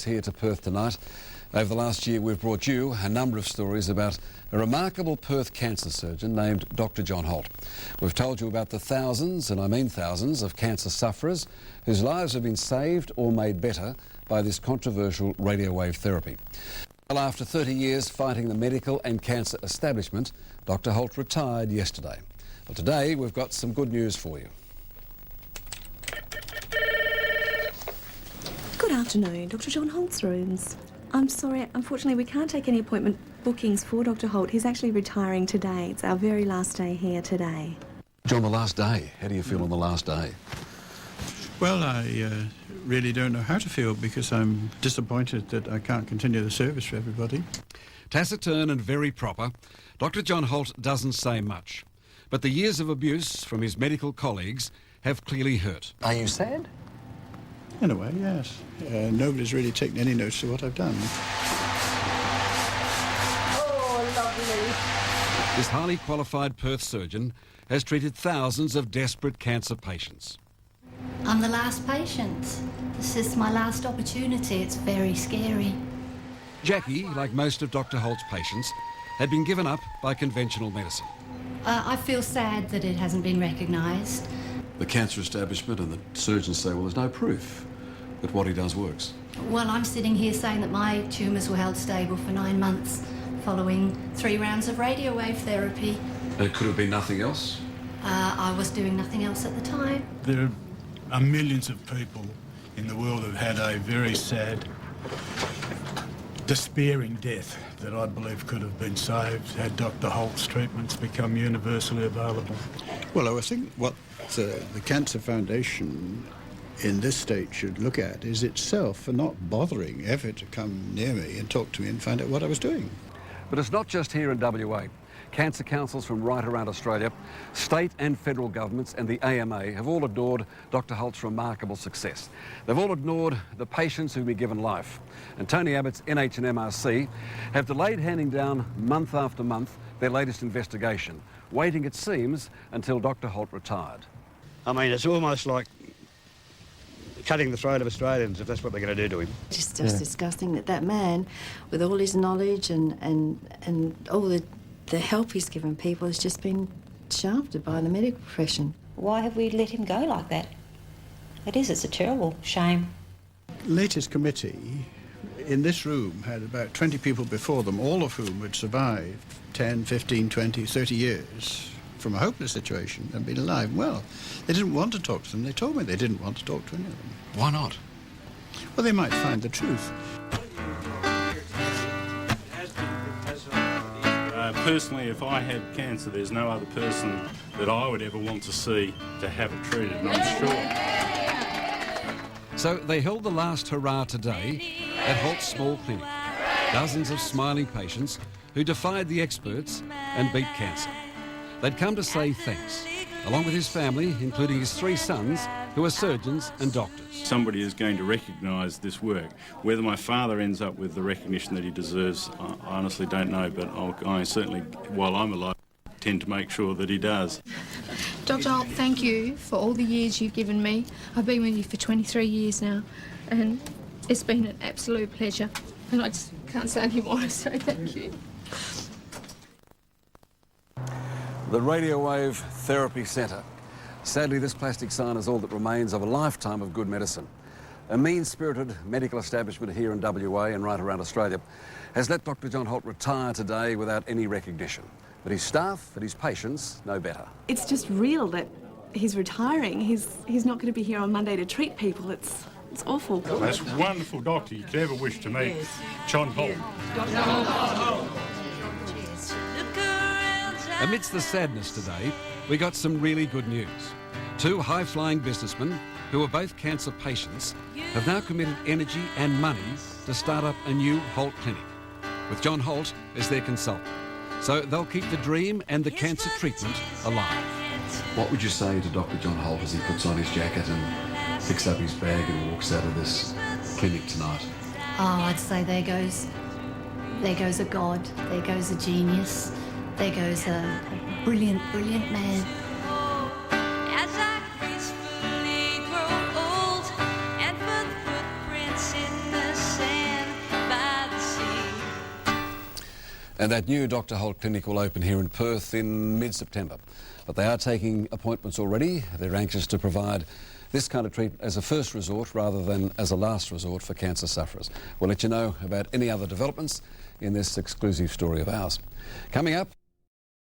Experts here to Perth tonight. Over the last year we've brought you a number of stories about a remarkable Perth cancer surgeon named Dr. John Holt. We've told you about the thousands, and I mean thousands, of cancer sufferers whose lives have been saved or made better by this controversial radio wave therapy. Well, after 30 years fighting the medical and cancer establishment, Dr. Holt retired yesterday. Well, today we've got some good news for you. Good afternoon, Dr. John Holt's rooms. I'm sorry, unfortunately we can't take any appointment bookings for Dr. Holt. He's actually retiring today. It's our very last day here today. John, the last day. How do you feel on the last day? Well, I really don't know how to feel because I'm disappointed that I can't continue the service for everybody. Taciturn and very proper, Dr. John Holt doesn't say much. But the years of abuse from his medical colleagues have clearly hurt. Are you sad? In a way, yes. Nobody's really taken any notice of what I've done. Oh, lovely. This highly qualified Perth surgeon has treated thousands of desperate cancer patients. I'm the last patient. This is my last opportunity. It's very scary. Jackie, like most of Dr. Holt's patients, had been given up by conventional medicine. I feel sad that it hasn't been recognised. The cancer establishment and the surgeons say, well, there's no proof that what he does works. Well, I'm sitting here saying that my tumours were held stable for 9 months following 3 rounds of radio wave therapy. It could have been nothing else? I was doing nothing else at the time. There are millions of people in the world who've had a very sad, despairing death that I believe could have been saved had Dr. Holt's treatments become universally available. Well, I think what the Cancer Foundation in this state should look at is itself for not bothering ever to come near me and talk to me and find out what I was doing. But it's not just here in WA. Cancer councils from right around Australia, state and federal governments and the AMA have all adored Dr. Holt's remarkable success. They've all ignored the patients who've been given life. And Tony Abbott's NH&MRC have delayed handing down month after month their latest investigation, waiting, it seems, until Dr. Holt retired. I mean, it's almost like cutting the throat of Australians if that's what they're going to do to him. Just disgusting that that man, with all his knowledge and all the help he's given people, has just been shafted by the medical profession. Why have we let him go like that? It's a terrible shame. Latest committee in this room had about 20 people before them, all of whom had survived 10, 15, 20, 30 years from a hopeless situation and been alive. Well, they didn't want to talk to them. They told me they didn't want to talk to any of them. Why not? Well, they might find the truth. Personally, if I had cancer, there's no other person that I would ever want to see to have it treated, and I'm sure. So they held the last hurrah today at Holt's small clinic. Dozens of smiling patients who defied the experts and beat cancer. They'd come to say thanks, along with his family, including his 3 sons, who are surgeons and doctors. Somebody is going to recognise this work. Whether my father ends up with the recognition that he deserves, I honestly don't know, but I certainly, while I'm alive, tend to make sure that he does. Dr. Holt, thank you for all the years you've given me. I've been with you for 23 years now, and it's been an absolute pleasure. And I just can't say any more, so thank you. The Radio Wave Therapy Centre. Sadly, this plastic sign is all that remains of a lifetime of good medicine. A mean-spirited medical establishment here in WA and right around Australia has let Dr. John Holt retire today without any recognition. But his staff and his patients know better. It's just real that he's retiring. He's not going to be here on Monday to treat people. It's awful. The most wonderful doctor you could ever wish to meet, John Holt. Amidst the sadness today, we got some really good news. 2 high-flying businessmen, who are both cancer patients, have now committed energy and money to start up a new Holt clinic, with John Holt as their consultant. So they'll keep the dream and the cancer treatment alive. What would you say to Dr. John Holt as he puts on his jacket and picks up his bag and walks out of this clinic tonight? Oh, I'd say there goes a god, there goes a genius, there goes a brilliant, brilliant man. As I gracefully grow old and put footprints in the sand. And that new Dr Holt clinic will open here in Perth in mid-September. But they are taking appointments already. They're anxious to provide this kind of treatment as a first resort rather than as a last resort for cancer sufferers. We'll let you know about any other developments in this exclusive story of ours. Coming up,